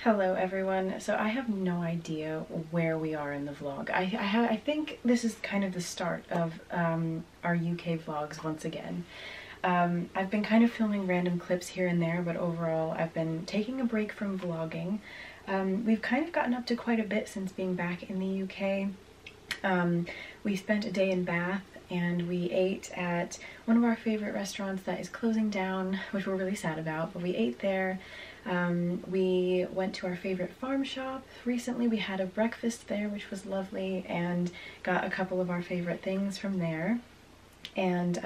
Hello everyone. So I have no idea where we are in the vlog. I think this is kind of the start of our UK vlogs once again. I've been kind of filming random clips here and there, but overall I've been taking a break from vlogging. We've kind of gotten up to quite a bit since being back in the UK. We spent a day in Bath and we ate at one of our favorite restaurants that is closing down, which we're really sad about, but we ate there. We went to our favorite farm shop recently. We had a breakfast there, which was lovely, and got a couple of our favorite things from there. And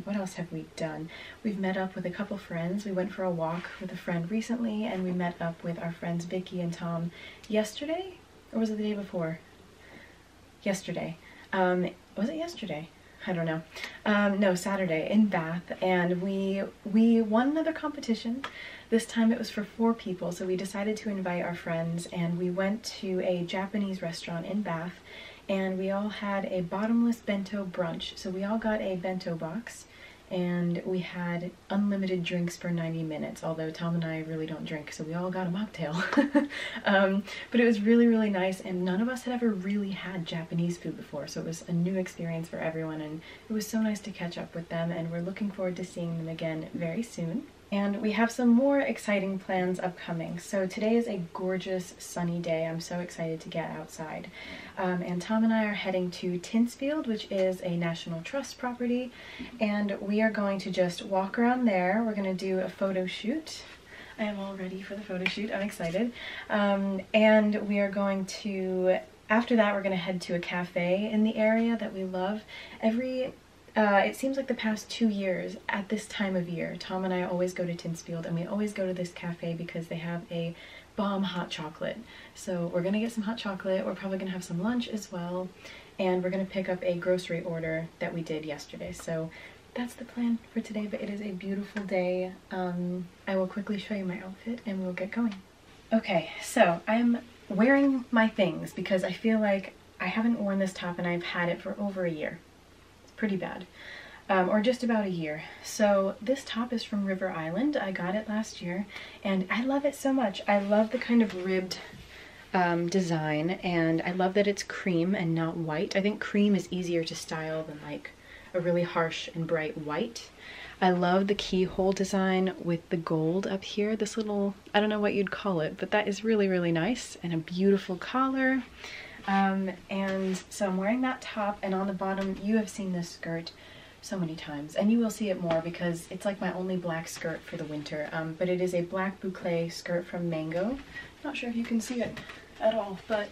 what else have we done? We've met up with a couple friends. We went for a walk with a friend recently, and we met up with our friends Vicky and Tom yesterday? Or was it the day before? Yesterday. Was it yesterday? I don't know. No, Saturday in Bath, and we won another competition. This time it was for 4 people, so we decided to invite our friends, and we went to a Japanese restaurant in Bath, and we all had a bottomless bento brunch. So we all got a bento box, and we had unlimited drinks for 90 minutes, although Tom and I really don't drink, so we all got a mocktail. But it was really, really nice, and none of us had ever really had Japanese food before, so it was a new experience for everyone, and it was so nice to catch up with them, and we're looking forward to seeing them again very soon. And we have some more exciting plans upcoming. So today is a gorgeous sunny day. I'm so excited to get outside. And Tom and I are heading to Tinsfield, which is a National Trust property, and we are going to just walk around there. We're going to do a photo shoot. I am all ready for the photo shoot. I'm excited. And we are going to, after that, we're going to head to a cafe in the area that we love. It seems like the past 2 years at this time of year, Tom and I always go to Tinsfield, and we always go to this cafe because they have a bomb hot chocolate. So we're gonna get some hot chocolate, we're probably gonna have some lunch as well, and we're gonna pick up a grocery order that we did yesterday. So that's the plan for today, but it is a beautiful day. I will quickly show you my outfit and we'll get going. Okay, so I'm wearing my things because I feel like I haven't worn this top and I've had it for over a year. Pretty bad, or just about a year. So this top is from River Island. I got it last year and I love it so much. I love the kind of ribbed design, and I love that it's cream and not white. I think cream is easier to style than like a really harsh and bright white. I love the keyhole design with the gold up here, this little, I don't know what you'd call it, but that is really, really nice, and a beautiful collar. And so I'm wearing that top, and on the bottom, you have seen this skirt so many times, and you will see it more because it's like my only black skirt for the winter, but it is a black boucle skirt from Mango. Not sure if you can see it at all, but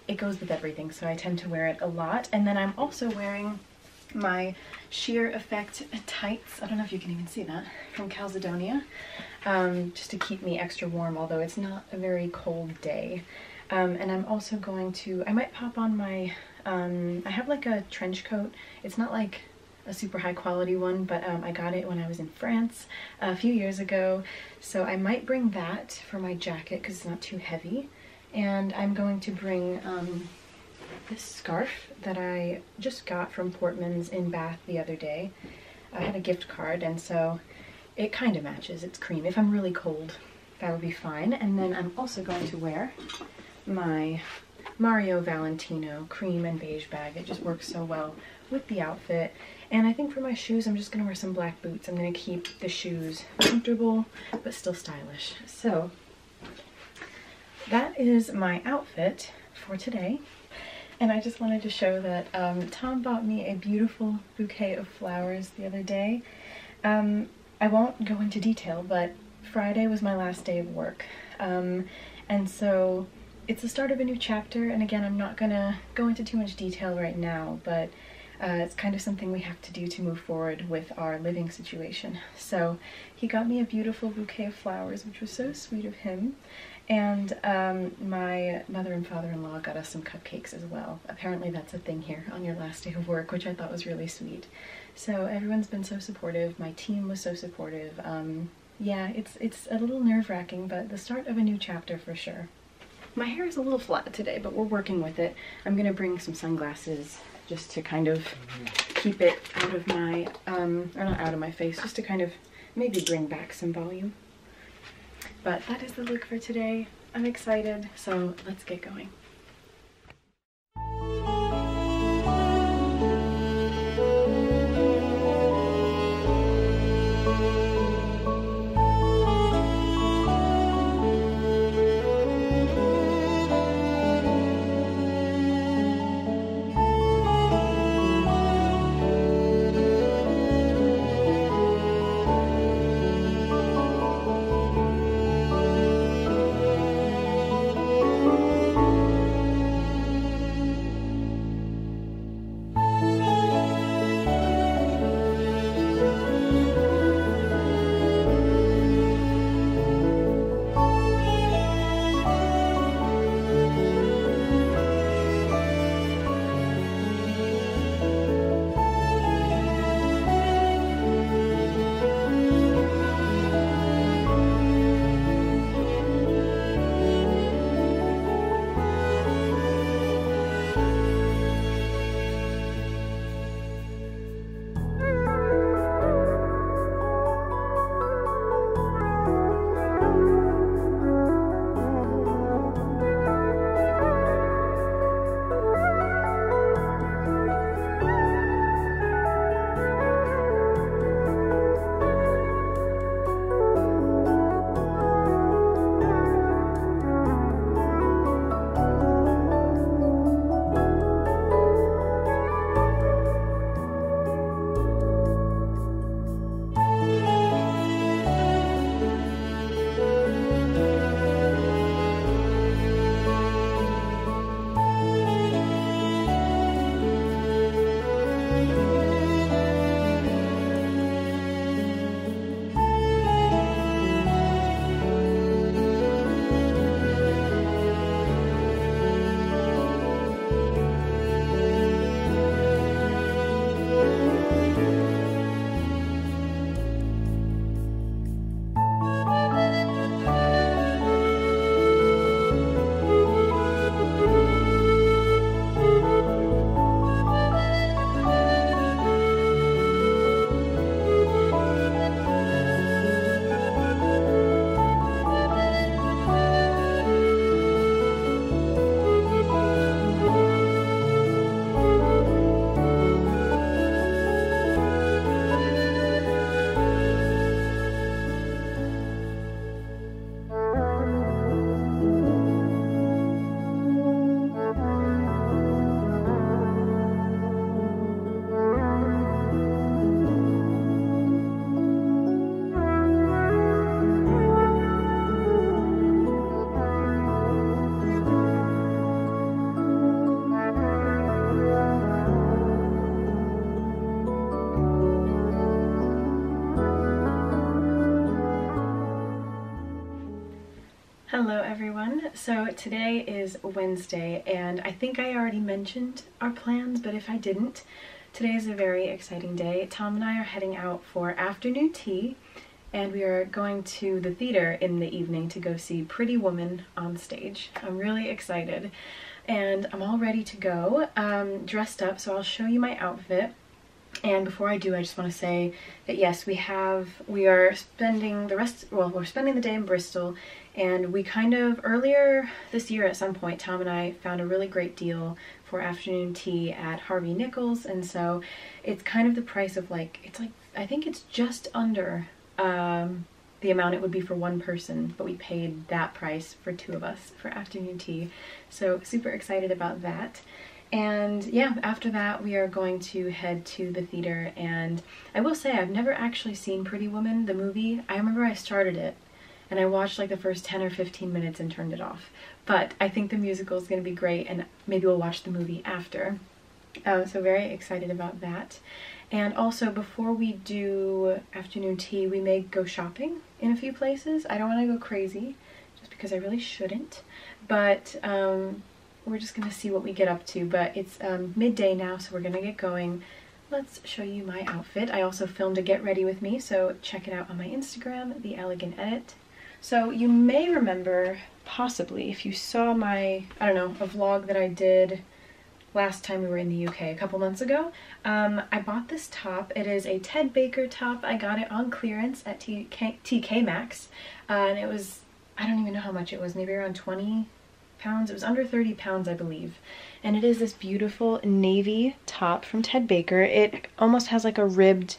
it goes with everything, so I tend to wear it a lot. And then I'm also wearing my sheer effect tights, I don't know if you can even see that, from Calzedonia, just to keep me extra warm, although it's not a very cold day. And I'm also going to, I might pop on my, I have like a trench coat. It's not like a super high quality one, but I got it when I was in France a few years ago. So I might bring that for my jacket because it's not too heavy. And I'm going to bring this scarf that I just got from Portman's in Bath the other day. I had a gift card, and so it kind of matches. It's cream. If I'm really cold, that would be fine. And then I'm also going to wear my Mario Valentino cream and beige bag. It just works so well with the outfit. And I think for my shoes, I'm just gonna wear some black boots. I'm gonna keep the shoes comfortable but still stylish. So that is my outfit for today. And I just wanted to show that Tom bought me a beautiful bouquet of flowers the other day. I won't go into detail, but Friday was my last day of work. And so it's the start of a new chapter, and again, I'm not gonna go into too much detail right now, but it's kind of something we have to do to move forward with our living situation. So he got me a beautiful bouquet of flowers, which was so sweet of him, and my mother and father-in-law got us some cupcakes as well. Apparently that's a thing here on your last day of work, which I thought was really sweet. So everyone's been so supportive, my team was so supportive. Yeah, it's a little nerve-wracking, but the start of a new chapter for sure. My hair is a little flat today, but we're working with it. I'm gonna bring some sunglasses just to kind of keep it out of my, or not out of my face, just to kind of maybe bring back some volume. But that is the look for today. I'm excited, so let's get going. Hello everyone. So today is Wednesday and I think I already mentioned our plans, but if I didn't, today is a very exciting day. Tom and I are heading out for afternoon tea and we are going to the theater in the evening to go see Pretty Woman on stage. I'm really excited and I'm all ready to go, dressed up, so I'll show you my outfit. And before I do, I just want to say that yes, we are spending we're spending the day in Bristol, and we kind of, earlier this year at some point, Tom and I found a really great deal for afternoon tea at Harvey Nichols, and so it's kind of the price of I think it's just under the amount it would be for one person, but we paid that price for two of us for afternoon tea, so super excited about that. And yeah, after that we are going to head to the theater, and I will say I've never actually seen Pretty Woman, the movie. I remember I started it and I watched like the first 10 or 15 minutes and turned it off. But I think the musical is going to be great and maybe we'll watch the movie after. So very excited about that. And also before we do afternoon tea, we may go shopping in a few places. I don't want to go crazy just because I really shouldn't. But we're just going to see what we get up to. But it's midday now, so we're going to get going. Let's show you my outfit. I also filmed a get ready with me, so check it out on my Instagram, The Elegant Edit. So you may remember, possibly, if you saw my, I don't know, a vlog that I did last time we were in the UK, a couple months ago. I bought this top. It is a Ted Baker top. I got it on clearance at TK Maxx, and it was I don't even know how much it was, maybe around 20 pounds. It was under 30 pounds, I believe. And it is this beautiful navy top from Ted Baker. It almost has like a ribbed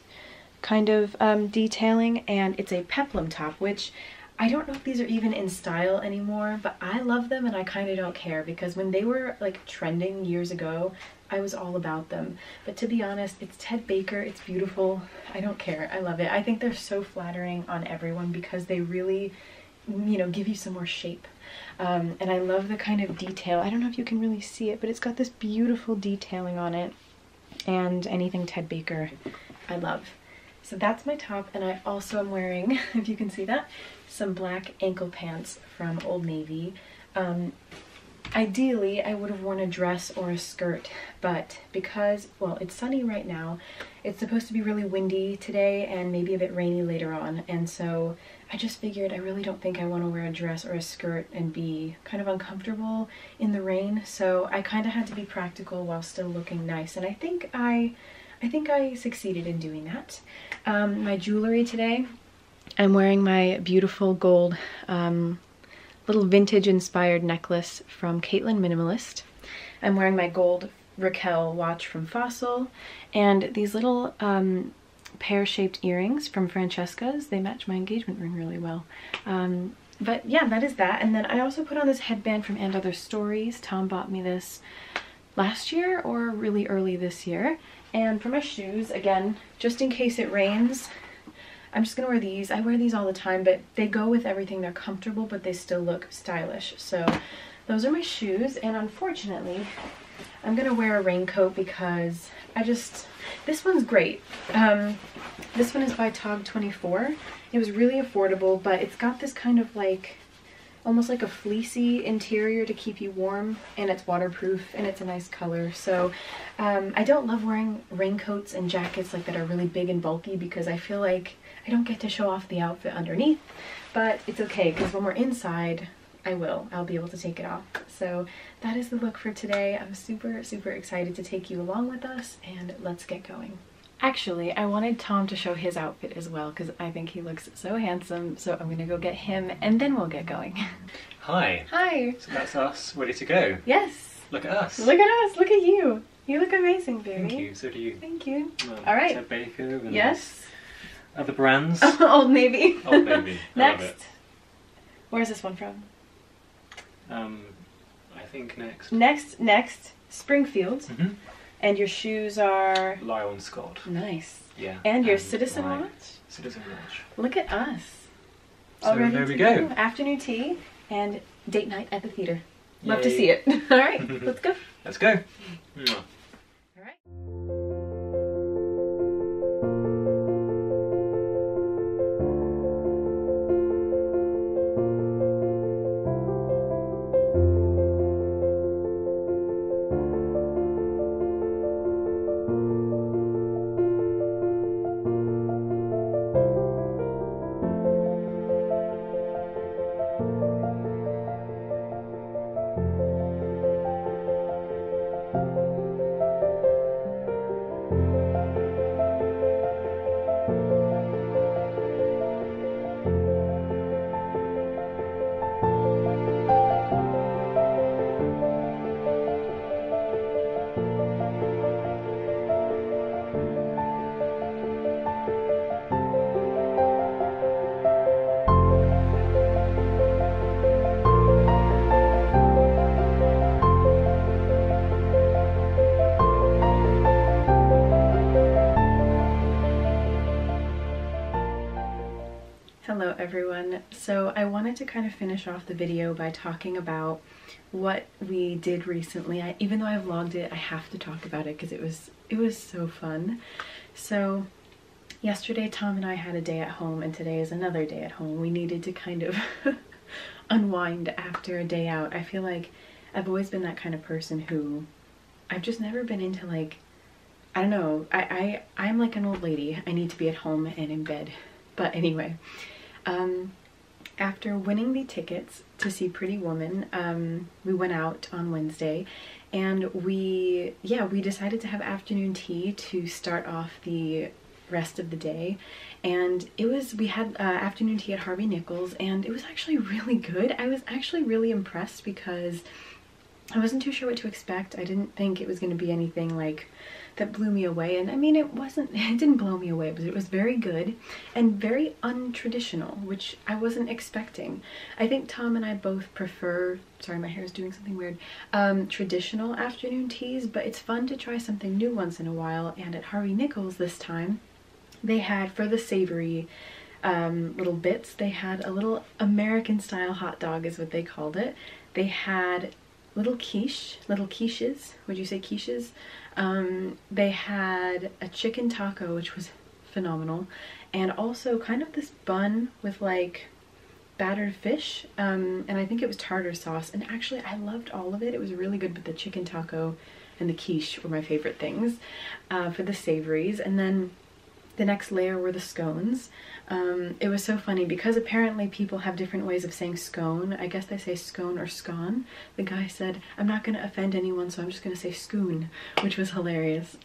kind of detailing, and it's a peplum top, which I don't know if these are even in style anymore, but I love them and I kind of don't care, because when they were like trending years ago, I was all about them. But to be honest, it's Ted Baker, it's beautiful, I don't care, I love it. I think they're so flattering on everyone because they really, you know, give you some more shape. And I love the kind of detail. I don't know if you can really see it, but it's got this beautiful detailing on it, and anything Ted Baker I love. So that's my top, and I also am wearing, if you can see that, some black ankle pants from Old Navy. Ideally, I would have worn a dress or a skirt, but because, well, it's sunny right now, it's supposed to be really windy today and maybe a bit rainy later on, and so I just figured I really don't think I want to wear a dress or a skirt and be kind of uncomfortable in the rain, so I kind of had to be practical while still looking nice, and I think I succeeded in doing that. My jewelry today, I'm wearing my beautiful gold little vintage inspired necklace from Caitlin Minimalist. I'm wearing my gold Raquel watch from Fossil, and these little pear-shaped earrings from Francesca's. They match my engagement ring really well. But yeah, that is that. And then I also put on this headband from And Other Stories. Tom bought me this last year or really early this year. And for my shoes, again, just in case it rains, I'm just gonna wear these. I wear these all the time, but they go with everything. They're comfortable, but they still look stylish. So those are my shoes, and unfortunately, I'm gonna wear a raincoat because this one's great. This one is by Tog24. It was really affordable, but it's got this kind of like, almost like a fleecy interior to keep you warm, and it's waterproof, and it's a nice color. So I don't love wearing raincoats and jackets like that are really big and bulky, because I feel like I don't get to show off the outfit underneath, but it's okay, because when we're inside, I'll be able to take it off. So that is the look for today. I'm super, super excited to take you along with us, and let's get going. Actually, I wanted Tom to show his outfit as well, because I think he looks so handsome, so I'm gonna go get him, and then we'll get going. Hi. Hi. So that's us, ready to go. Yes. Look at us. Look at us, look at you. You look amazing, baby. Thank you, so do you. Thank you. All right. Ted Baker and Yes. other brands. Old Navy. Old Navy. Next. I love it. Where's this one from? I think next. Next, Springfield. Mm-hmm. And your shoes are... Lion Scott. Nice. Yeah. And your Citizen watch? Citizen watch. Look at us. So All ready there we to go. Afternoon tea and date night at the theater. Love to see it. All right, let's go. Let's go. Mwah. All right. Hello everyone. So I wanted to kind of finish off the video by talking about what we did recently. Even though I vlogged it, I have to talk about it because it was so fun. So yesterday Tom and I had a day at home, and today is another day at home. We needed to kind of unwind after a day out. I feel like I've always been that kind of person who I've just never been into, like, I don't know, I'm like an old lady. I need to be at home and in bed. But anyway, after winning the tickets to see Pretty Woman, we went out on Wednesday, and we decided to have afternoon tea to start off the rest of the day. and we had afternoon tea at Harvey Nichols, and it was actually really good. I was actually really impressed because I wasn't too sure what to expect. I didn't think it was going to be anything like that blew me away, and I mean it didn't blow me away, but it was very good and very untraditional, which I wasn't expecting. I think Tom and I both prefer, sorry my hair is doing something weird, traditional afternoon teas, but it's fun to try something new once in a while. And at Harvey Nichols this time, they had, for the savory little bits, they had a little American style hot dog is what they called it. They had little quiches, would you say quiches? They had a chicken taco, which was phenomenal, and also kind of this bun with like battered fish, and I think it was tartar sauce, and actually I loved all of it. It was really good, but the chicken taco and the quiche were my favorite things for the savories. And then the next layer were the scones. It was so funny because apparently people have different ways of saying scone. I guess they say scone or scone. The guy said, I'm not going to offend anyone, so I'm just going to say scoon, which was hilarious.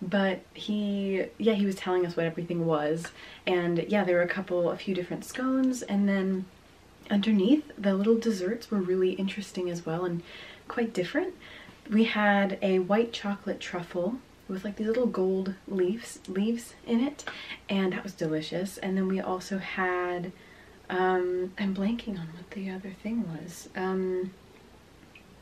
But he was telling us what everything was. And yeah, there were a few different scones. And then underneath, the little desserts were really interesting as well and quite different. We had a white chocolate truffle with like these little gold leaves in it, and that was delicious. And then we also had I'm blanking on what the other thing was. Oh,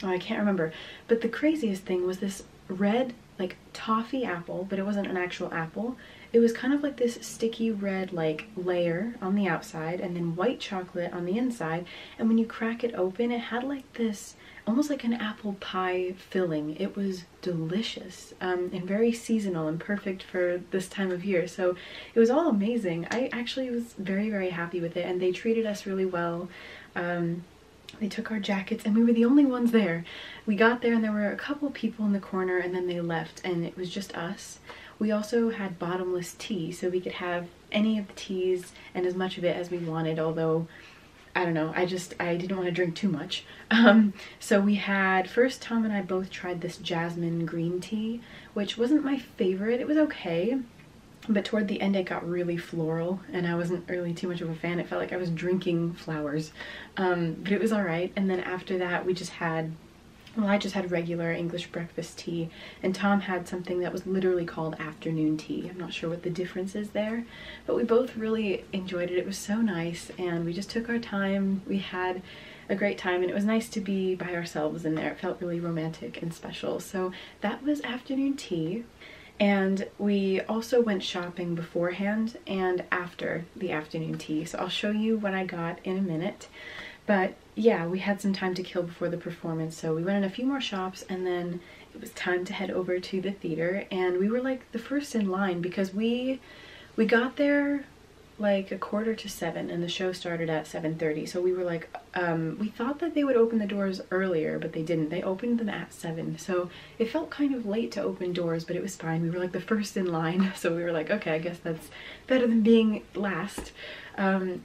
I can't remember, but the craziest thing was this red like toffee apple, but it wasn't an actual apple. It was kind of like this sticky red like layer on the outside and then white chocolate on the inside, and when you crack it open it had like this almost like an apple pie filling. It was delicious and very seasonal and perfect for this time of year. So it was all amazing. I actually was very, very happy with it, and they treated us really well. They took our jackets and we were the only ones there. We got there and there were a couple people in the corner and then they left and it was just us. We also had bottomless tea, so we could have any of the teas and as much of it as we wanted, although I don't know, I didn't want to drink too much. So we had, first Tom and I both tried this jasmine green tea, which wasn't my favorite. It was okay, but toward the end it got really floral and I wasn't really too much of a fan. It felt like I was drinking flowers, but it was alright. And then after that we just had, well, I just had regular English breakfast tea, and Tom had something that was literally called afternoon tea. I'm not sure what the difference is there, but we both really enjoyed it. It was so nice, and we just took our time. We had a great time, and it was nice to be by ourselves in there. It felt really romantic and special. So that was afternoon tea, and we also went shopping beforehand and after the afternoon tea. So I'll show you what I got in a minute. But yeah, we had some time to kill before the performance, so we went in a few more shops and then it was time to head over to the theater. And we were like the first in line because we got there like 6:45 and the show started at 7:30. So we were like, we thought that they would open the doors earlier, but they didn't. They opened them at 7. So it felt kind of late to open doors, but it was fine. We were like the first in line. So we were like, okay, I guess that's better than being last.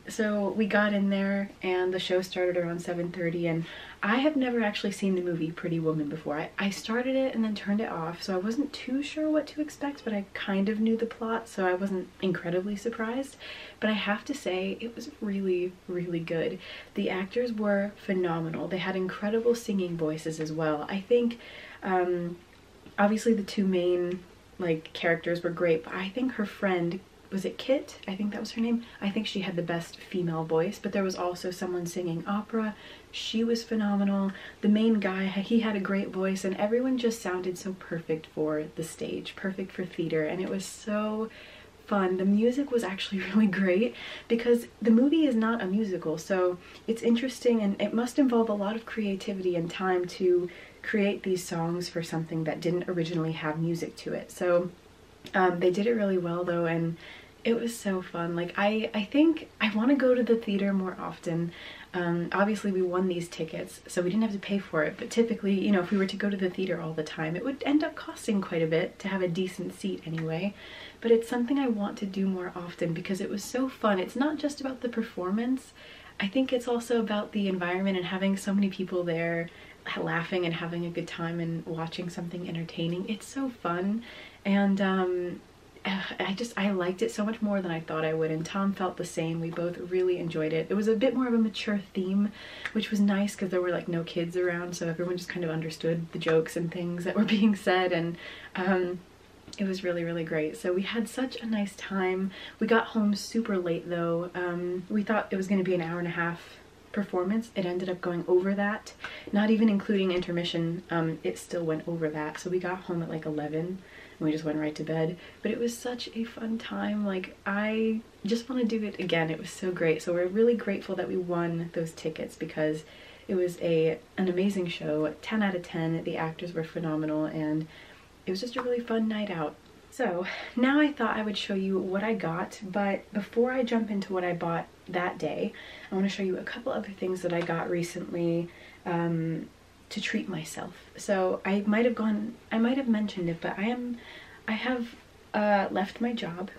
So we got in there and the show started around 7:30, and I have never actually seen the movie Pretty Woman before. I started it and then turned it off, so I wasn't too sure what to expect, but I kind of knew the plot, so I wasn't incredibly surprised. But I have to say, it was really, really good. The actors were phenomenal. They had incredible singing voices as well. I think, obviously the two main like characters were great, but I think her friend, was it Kit? I think that was her name. I think she had the best female voice, but there was also someone singing opera. She was phenomenal. The main guy, he had a great voice, and everyone just sounded so perfect for the stage, perfect for theater, and it was so fun. The music was actually really great because the movie is not a musical, so it's interesting and it must involve a lot of creativity and time to create these songs for something that didn't originally have music to it. So they did it really well though, and it was so fun. Like I think I want to go to the theater more often. Obviously we won these tickets, so we didn't have to pay for it, but typically, you know, if we were to go to the theater all the time, it would end up costing quite a bit to have a decent seat anyway. But it's something I want to do more often because it was so fun. It's not just about the performance. I think it's also about the environment and having so many people there laughing and having a good time and watching something entertaining. It's so fun, and I liked it so much more than I thought I would, and Tom felt the same. We both really enjoyed it. It was a bit more of a mature theme, which was nice because there were like no kids around, so everyone just kind of understood the jokes and things that were being said, and it was really, really great. So we had such a nice time. We got home super late though. We thought it was going to be an hour and a half performance. It ended up going over that, not even including intermission. It still went over that, so we got home at like 11 and we just went right to bed. But it was such a fun time. Like, I just want to do it again. It was so great. So we're really grateful that we won those tickets because it was an amazing show. 10 out of 10. The actors were phenomenal, and it was just a really fun night out. So now I thought I would show you what I got, but before I jump into what I bought that day, I want to show you a couple other things that I got recently to treat myself. So I might have mentioned it, but I have left my job,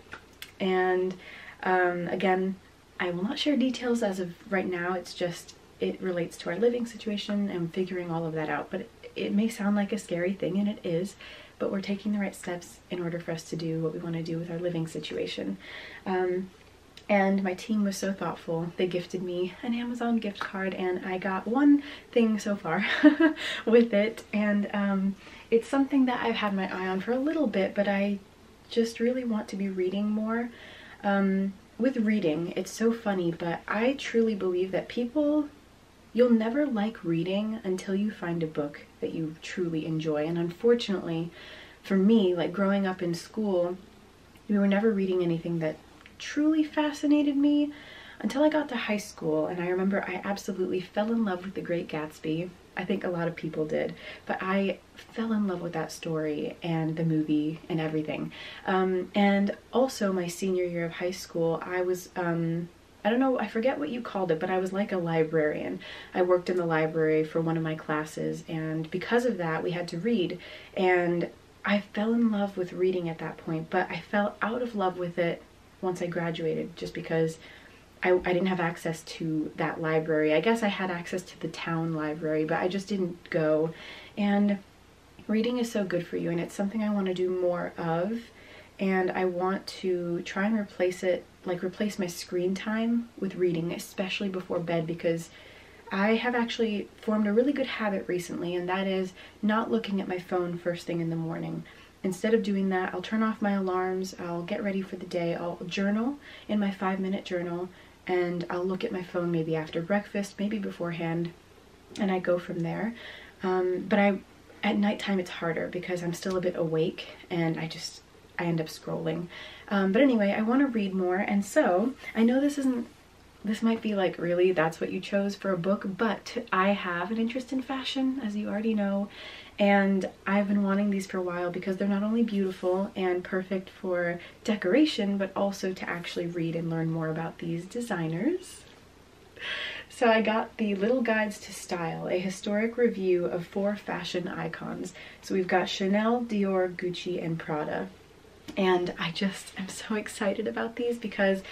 and again, I will not share details as of right now. It's just, it relates to our living situation and figuring all of that out, but it may sound like a scary thing, and it is, but we're taking the right steps in order for us to do what we want to do with our living situation. And my team was so thoughtful. They gifted me an Amazon gift card, and I got one thing so far with it, and it's something that I've had my eye on for a little bit, but I just really want to be reading more. With reading, it's so funny, but I truly believe that you'll never like reading until you find a book that you truly enjoy. And unfortunately, for me, like growing up in school, we were never reading anything that truly fascinated me until I got to high school. And I remember I absolutely fell in love with The Great Gatsby. I think a lot of people did, but I fell in love with that story and the movie and everything. And also my senior year of high school, I was I don't know, I forget what you called it, but I was like a librarian. I worked in the library for one of my classes, and because of that, we had to read. And I fell in love with reading at that point, but I fell out of love with it once I graduated, just because I didn't have access to that library. I guess I had access to the town library, but I just didn't go. And reading is so good for you, and it's something I want to do more of. And I want to try and replace my screen time with reading, especially before bed, because I have actually formed a really good habit recently, and that is not looking at my phone first thing in the morning. Instead of doing that, I'll turn off my alarms, I'll get ready for the day, I'll journal in my 5-minute journal, and I'll look at my phone maybe after breakfast, maybe beforehand, and I go from there. But at nighttime it's harder because I'm still a bit awake, and I end up scrolling. But anyway, I want to read more, and so I know this might be like, really, that's what you chose for a book, but I have an interest in fashion, as you already know, and I've been wanting these for a while because they're not only beautiful and perfect for decoration, but also to actually read and learn more about these designers. So I got the Little Guides to Style, a historic review of 4 fashion icons. So we've got Chanel, Dior, Gucci, and Prada. And I'm so excited about these because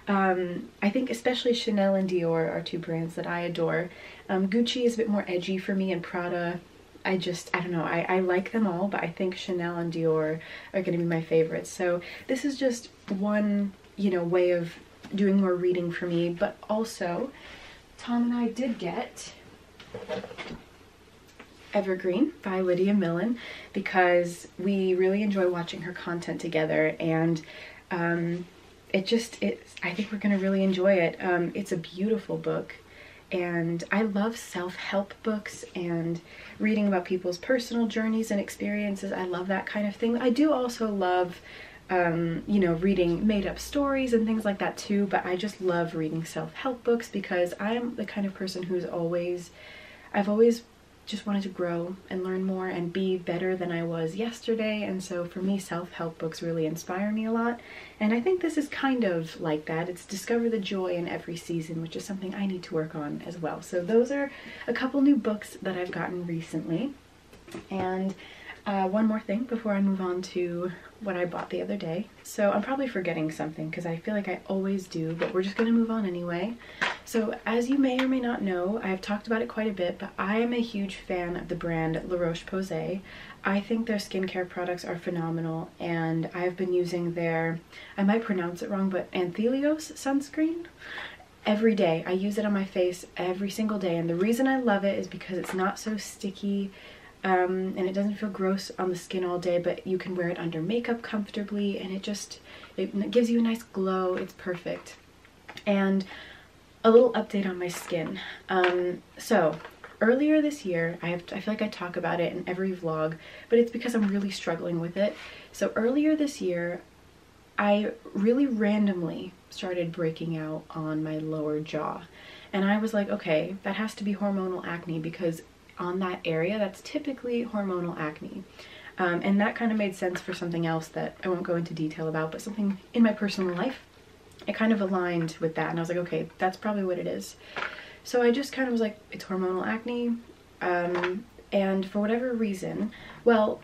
I think especially Chanel and Dior are 2 brands that I adore. Gucci is a bit more edgy for me, and Prada, I don't know, I like them all, but I think Chanel and Dior are going to be my favorites. So this is just one, way of doing more reading for me, but also Tom and I did get Evergreen by Lydia Millen because we really enjoy watching her content together, and I think we're gonna really enjoy it. It's a beautiful book, and I love self-help books and reading about people's personal journeys and experiences. I love that kind of thing. I do also love reading made-up stories and things like that too, but I just love reading self-help books because I'm the kind of person I've always just wanted to grow and learn more and be better than I was yesterday, and so for me, self-help books really inspire me a lot, and I think this is kind of like that. It's discover the joy in every season, which is something I need to work on as well. So those are a couple new books that I've gotten recently, and One more thing before I move on to what I bought the other day. So I'm probably forgetting something because I feel like I always do, but we're just gonna move on anyway. So as you may or may not know, I've talked about it quite a bit, but I am a huge fan of the brand La Roche-Posay. I think their skincare products are phenomenal, and I've been using their, I might pronounce it wrong, but Anthelios sunscreen every day. I use it on my face every single day, and the reason I love it is because it's not so sticky, and it doesn't feel gross on the skin all day, but you can wear it under makeup comfortably, and it gives you a nice glow. It's perfect. And a little update on my skin. So earlier this year, I feel like I talk about it in every vlog, but it's because I'm really struggling with it. So earlier this year, I really randomly started breaking out on my lower jaw. And I was like, okay, that has to be hormonal acne, because on that area, that's typically hormonal acne. And that kind of made sense for something else that I won't go into detail about, but something in my personal life. It kind of aligned with that, and I was like, okay, that's probably what it is. So I just kind of was like, it's hormonal acne, and for whatever reason, well,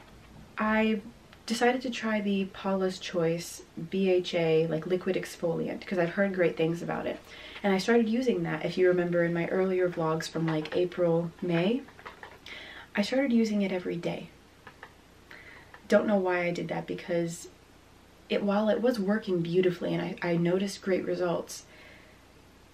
I decided to try the Paula's Choice BHA like liquid exfoliant because I've heard great things about it. And I started using that, if you remember in my earlier vlogs from like April, May. I started using it every day. Don't know why I did that, because while it was working beautifully and I noticed great results,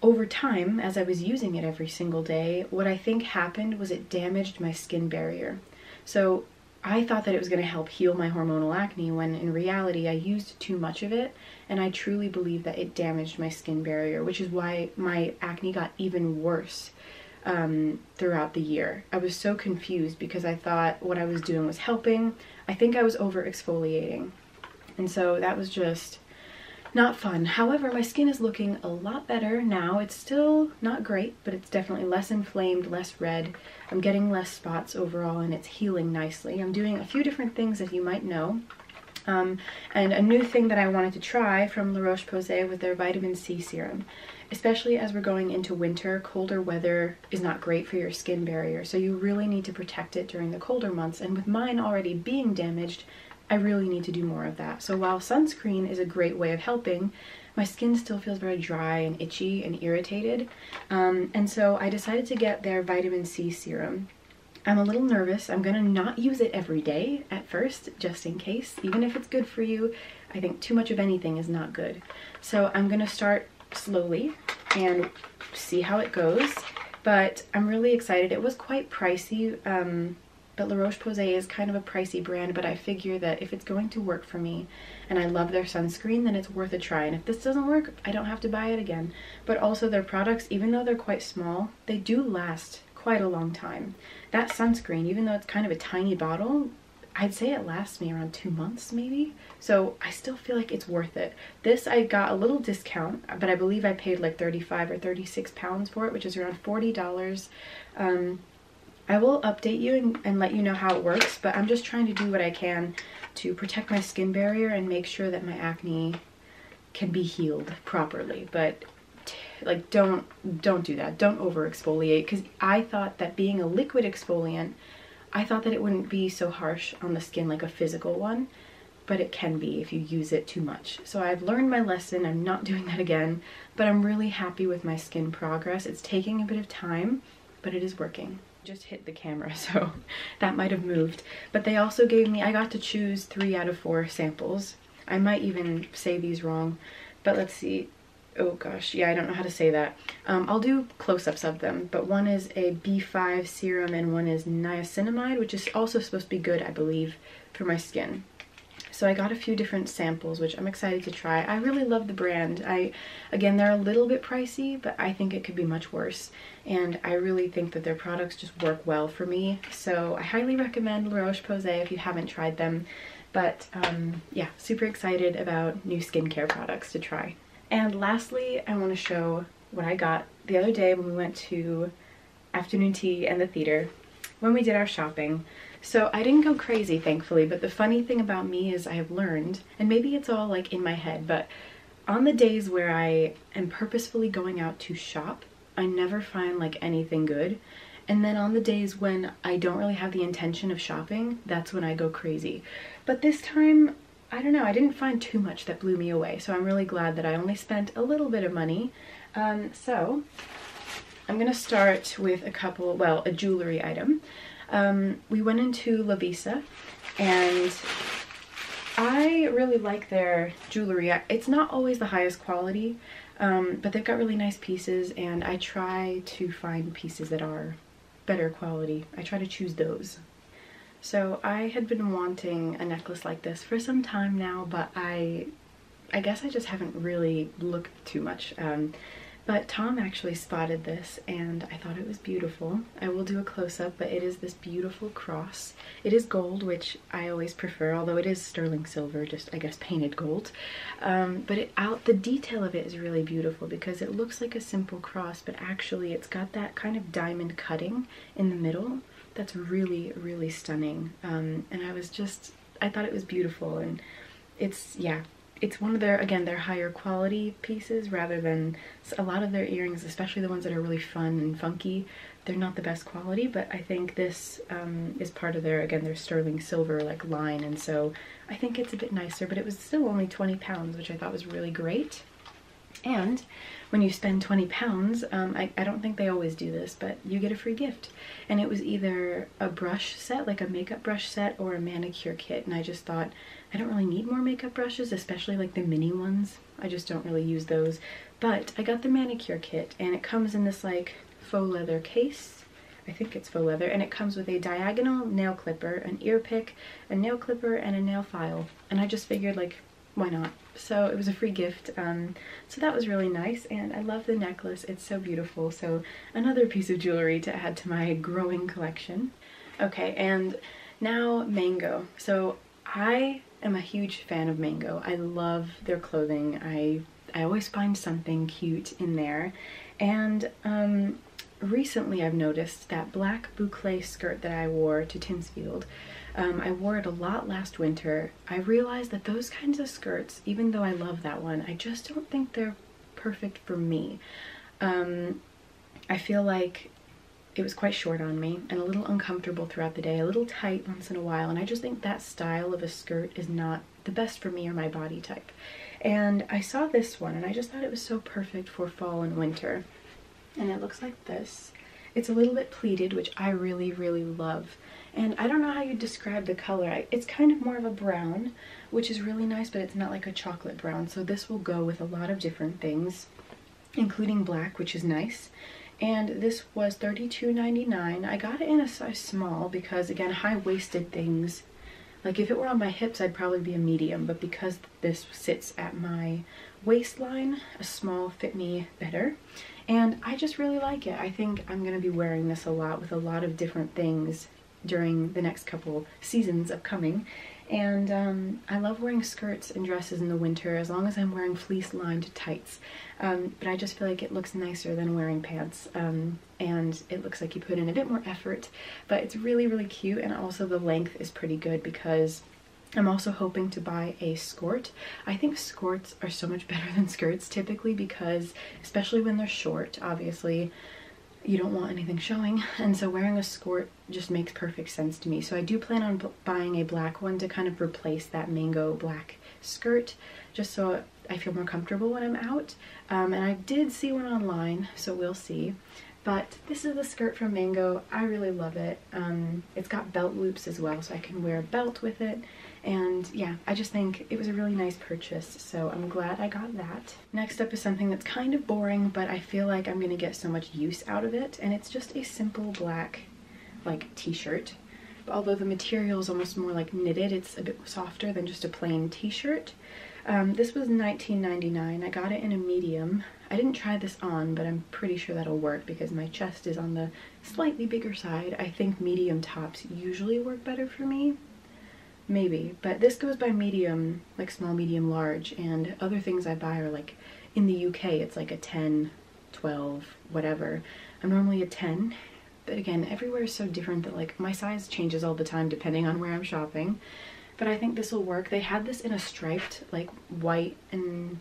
over time, as I was using it every single day, what I think happened was it damaged my skin barrier. So I thought that it was going to help heal my hormonal acne, when in reality I used too much of it, and I truly believe that it damaged my skin barrier, which is why my acne got even worse throughout the year. I was so confused because I thought what I was doing was helping. I think I was over exfoliating, and so that was just not fun. However, my skin is looking a lot better now. It's still not great, but it's definitely less inflamed, less red. I'm getting less spots overall, and it's healing nicely. I'm doing a few different things that you might know. And a new thing that I wanted to try from La Roche-Posay was their vitamin C serum. Especially as we're going into winter, colder weather is not great for your skin barrier, so you really need to protect it during the colder months. And with mine already being damaged, I really need to do more of that. So while sunscreen is a great way of helping, my skin still feels very dry and itchy and irritated. And so I decided to get their vitamin C serum. I'm a little nervous. I'm gonna not use it every day at first, just in case. Even if it's good for you, I think too much of anything is not good. So I'm gonna start slowly and see how it goes. But I'm really excited. It was quite pricey. But La Roche-Posay is kind of a pricey brand, but I figure that if it's going to work for me and I love their sunscreen, then it's worth a try. And if this doesn't work, I don't have to buy it again. But also their products, even though they're quite small, they do last quite a long time. That sunscreen, even though it's kind of a tiny bottle, I'd say it lasts me around 2 months maybe. So I still feel like it's worth it. This I got a little discount, but I believe I paid like 35 or 36 pounds for it, which is around $40. I will update you and let you know how it works, but I'm just trying to do what I can to protect my skin barrier and make sure that my acne can be healed properly. But like, don't do that. Don't over exfoliate, because I thought that being a liquid exfoliant, I thought that it wouldn't be so harsh on the skin like a physical one, but it can be if you use it too much. So I've learned my lesson. I'm not doing that again, but I'm really happy with my skin progress. It's taking a bit of time, but it is working. Just hit the camera, so that might have moved. But they also gave me, I got to choose 3 out of 4 samples. I might even say these wrong, but let's see. Oh gosh, yeah, I don't know how to say that. I'll do close-ups of them, but one is a B5 serum and one is niacinamide, which is also supposed to be good, I believe, for my skin. So I got a few different samples, which I'm excited to try. I really love the brand. Again, they're a little bit pricey, but I think it could be much worse. And I really think that their products just work well for me. So I highly recommend La Roche-Posay if you haven't tried them. But yeah, super excited about new skincare products to try. And lastly, I want to show what I got the other day when we went to afternoon tea and the theater when we did our shopping. So I didn't go crazy, thankfully, but the funny thing about me is I have learned, and maybe it's all like in my head, but on the days where I am purposefully going out to shop, I never find like anything good. And then on the days when I don't really have the intention of shopping, that's when I go crazy. But this time, I don't know, I didn't find too much that blew me away, so I'm really glad that I only spent a little bit of money. So I'm gonna start with a jewelry item. We went into La Visa, and I really like their jewelry. It's not always the highest quality, but they've got really nice pieces, and I try to find pieces that are better quality. I try to choose those. So I had been wanting a necklace like this for some time now, but I guess I just haven't really looked too much. But Tom actually spotted this and I thought it was beautiful. I will do a close-up, but it is this beautiful cross. It is gold, which I always prefer, although it is sterling silver, just I guess painted gold. But the detail of it is really beautiful because it looks like a simple cross, but actually it's got that kind of diamond cutting in the middle that's really, really stunning. And I thought it was beautiful, and it's one of their higher quality pieces rather than a lot of their earrings, especially the ones that are really fun and funky. They're not the best quality, but I think this is part of their sterling silver like line, and so I think it's a bit nicer, but it was still only £20, which I thought was really great. And when you spend £20, I don't think they always do this, but you get a free gift. And it was either a brush set, like a makeup brush set, or a manicure kit. And I just thought, I don't really need more makeup brushes, especially like the mini ones. I just don't really use those. But I got the manicure kit, and it comes in this like faux leather case. I think it's faux leather, and it comes with a diagonal nail clipper, an ear pick, a nail clipper, and a nail file. And I just figured, like, why not? So it was a free gift, so that was really nice, and I love the necklace. It's so beautiful. So another piece of jewelry to add to my growing collection. Okay, and now Mango. So I am a huge fan of Mango. I love their clothing. I always find something cute in there, and recently I've noticed that black boucle skirt that I wore to Tinsfield. I wore it a lot last winter. I realized that those kinds of skirts, even though I love that one, I just don't think they're perfect for me. I feel like it was quite short on me and a little uncomfortable throughout the day, a little tight once in a while, and I just think that style of a skirt is not the best for me or my body type. And I saw this one and I just thought it was so perfect for fall and winter. And it looks like this. It's a little bit pleated, which I really, really love. And I don't know how you describe the color. It's kind of more of a brown, which is really nice, but it's not like a chocolate brown. So this will go with a lot of different things, including black, which is nice. And this was $32.99. I got it in a size small because, again, high-waisted things, like if it were on my hips, I'd probably be a medium, but because this sits at my waistline, a small fit me better. And I just really like it. I think I'm going to be wearing this a lot with a lot of different things during the next couple seasons upcoming. And I love wearing skirts and dresses in the winter as long as I'm wearing fleece-lined tights. But I just feel like it looks nicer than wearing pants. And it looks like you put in a bit more effort, but it's really, really cute. And also the length is pretty good because I'm also hoping to buy a skirt. I think skirts are so much better than skirts typically because, especially when they're short, obviously, you don't want anything showing, and so wearing a skirt just makes perfect sense to me. So I do plan on buying a black one to kind of replace that Mango black skirt, just so I feel more comfortable when I'm out. And I did see one online, so we'll see. But this is the skirt from Mango. I really love it. It's got belt loops as well, so I can wear a belt with it. And yeah, I just think it was a really nice purchase, so I'm glad I got that. Next up is something that's kind of boring, but I feel like I'm gonna get so much use out of it, and it's just a simple black, like, t-shirt. Although the material is almost more like knitted, it's a bit softer than just a plain t-shirt. This was $19.99. I got it in a medium. I didn't try this on, but I'm pretty sure that'll work because my chest is on the slightly bigger side. I think medium tops usually work better for me. Maybe, but this goes by medium, like small, medium, large, and other things I buy are like, in the UK, it's like a 10, 12, whatever. I'm normally a 10, but again, everywhere is so different that like my size changes all the time depending on where I'm shopping. But I think this will work. They had this in a striped, like white and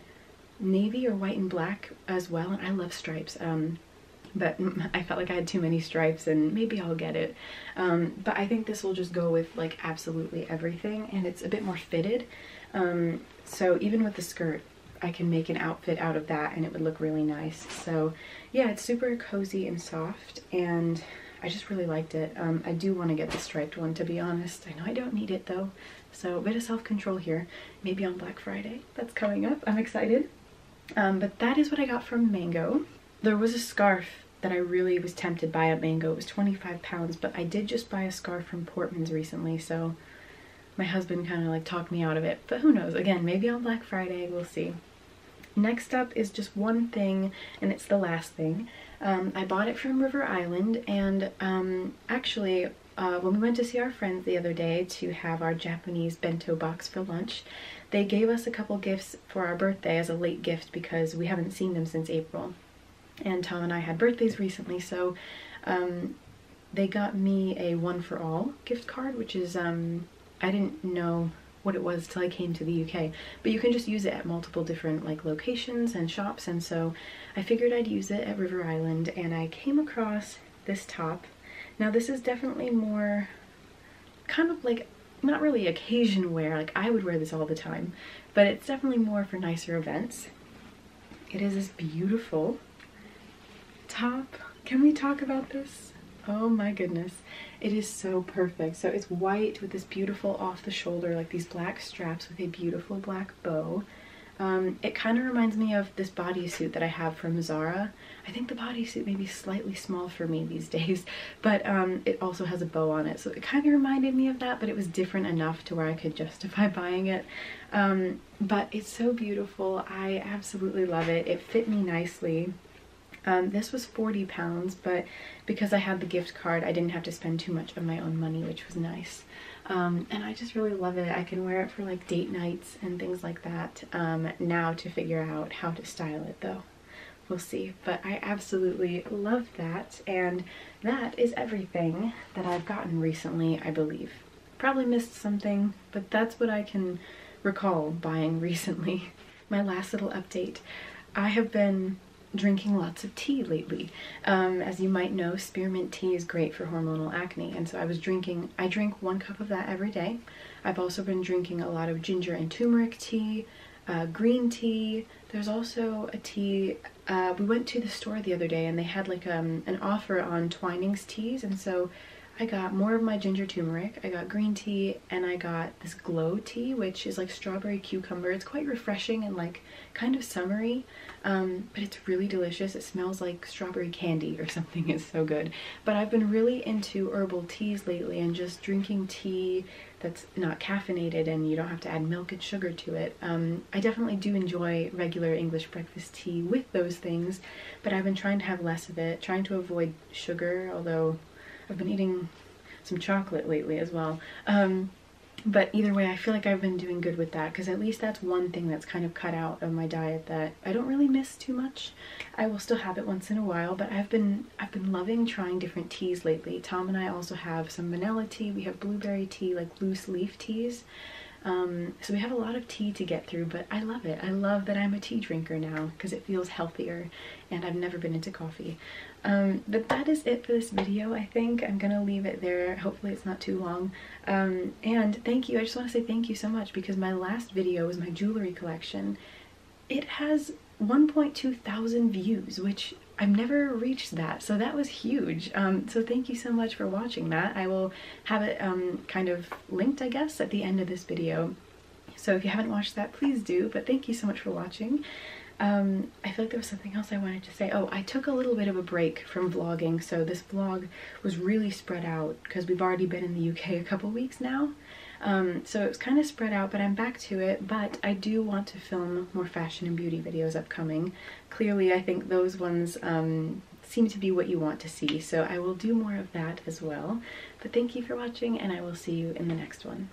navy or white and black as well, and I love stripes. but I felt like I had too many stripes and maybe I'll get it. But I think this will just go with like absolutely everything, and it's a bit more fitted. So even with the skirt, I can make an outfit out of that and it would look really nice. So yeah, it's super cozy and soft, and I just really liked it. I do want to get the striped one, to be honest. I know I don't need it though, so a bit of self-control here. Maybe on Black Friday. That's coming up. I'm excited. But that is what I got from Mango. There was a scarf that I really was tempted by at Mango. It was 25 pounds, but I did just buy a scarf from Portman's recently, so my husband kind of like talked me out of it. But who knows? Again, maybe on Black Friday, we'll see. Next up is just one thing, and it's the last thing. I bought it from River Island, and actually when we went to see our friends the other day to have our Japanese bento box for lunch, they gave us a couple gifts for our birthday as a late gift because we haven't seen them since April. And Tom and I had birthdays recently, so they got me a one-for-all gift card, which is, I didn't know what it was till I came to the UK, but you can just use it at multiple different like locations and shops, and so I figured I'd use it at River Island, and I came across this top. Now this is definitely more kind of like, not really occasion wear, like I would wear this all the time, but it's definitely more for nicer events. It is this beautiful top. Can we talk about this? Oh my goodness, it is so perfect. So it's white with this beautiful off the shoulder, like these black straps with a beautiful black bow. It kind of reminds me of this bodysuit that I have from Zara. I think the bodysuit may be slightly small for me these days, but it also has a bow on it. So it kind of reminded me of that, but it was different enough to where I could justify buying it. But it's so beautiful. I absolutely love it. It fit me nicely. This was 40 pounds, but because I had the gift card, I didn't have to spend too much of my own money, which was nice. And I just really love it. I can wear it for like date nights and things like that. Now to figure out how to style it though. We'll see. But I absolutely love that. And that is everything that I've gotten recently, I believe. Probably missed something, but that's what I can recall buying recently. My last little update. I have been drinking lots of tea lately. As you might know, spearmint tea is great for hormonal acne, and so I drink 1 cup of that every day. I've also been drinking a lot of ginger and turmeric tea, green tea. There's also a tea, we went to the store the other day and they had like an offer on Twinings teas, and so I got more of my ginger turmeric, I got green tea, and I got this glow tea, which is like strawberry cucumber. It's quite refreshing and like kind of summery, but it's really delicious. It smells like strawberry candy or something. It's so good. But I've been really into herbal teas lately and just drinking tea that's not caffeinated and you don't have to add milk and sugar to it. I definitely do enjoy regular English breakfast tea with those things, but I've been trying to have less of it, trying to avoid sugar, although I've been eating some chocolate lately as well. But either way, I feel like I've been doing good with that, because at least that's one thing that's kind of cut out of my diet that I don't really miss too much. I will still have it once in a while, but I've been loving trying different teas lately. Tom and I also have some vanilla tea. We have blueberry tea, like loose leaf teas. So we have a lot of tea to get through, but I love it. I love that I'm a tea drinker now because it feels healthier, and I've never been into coffee. But that is it for this video. I think I'm gonna leave it there. Hopefully it's not too long. And thank you. I just want to say thank you so much, because my last video was my jewelry collection. It has 1.2 thousand views, which I've never reached that, so that was huge. So thank you so much for watching that. I will have it kind of linked, I guess, at the end of this video. So if you haven't watched that, please do, but thank you so much for watching. I feel like there was something else I wanted to say. Oh, I took a little bit of a break from vlogging, so this vlog was really spread out because we've already been in the UK a couple weeks now. So it was kind of spread out, but I'm back to it. But I do want to film more fashion and beauty videos upcoming. Clearly, I think those ones seem to be what you want to see, so I will do more of that as well. But thank you for watching, and I will see you in the next one.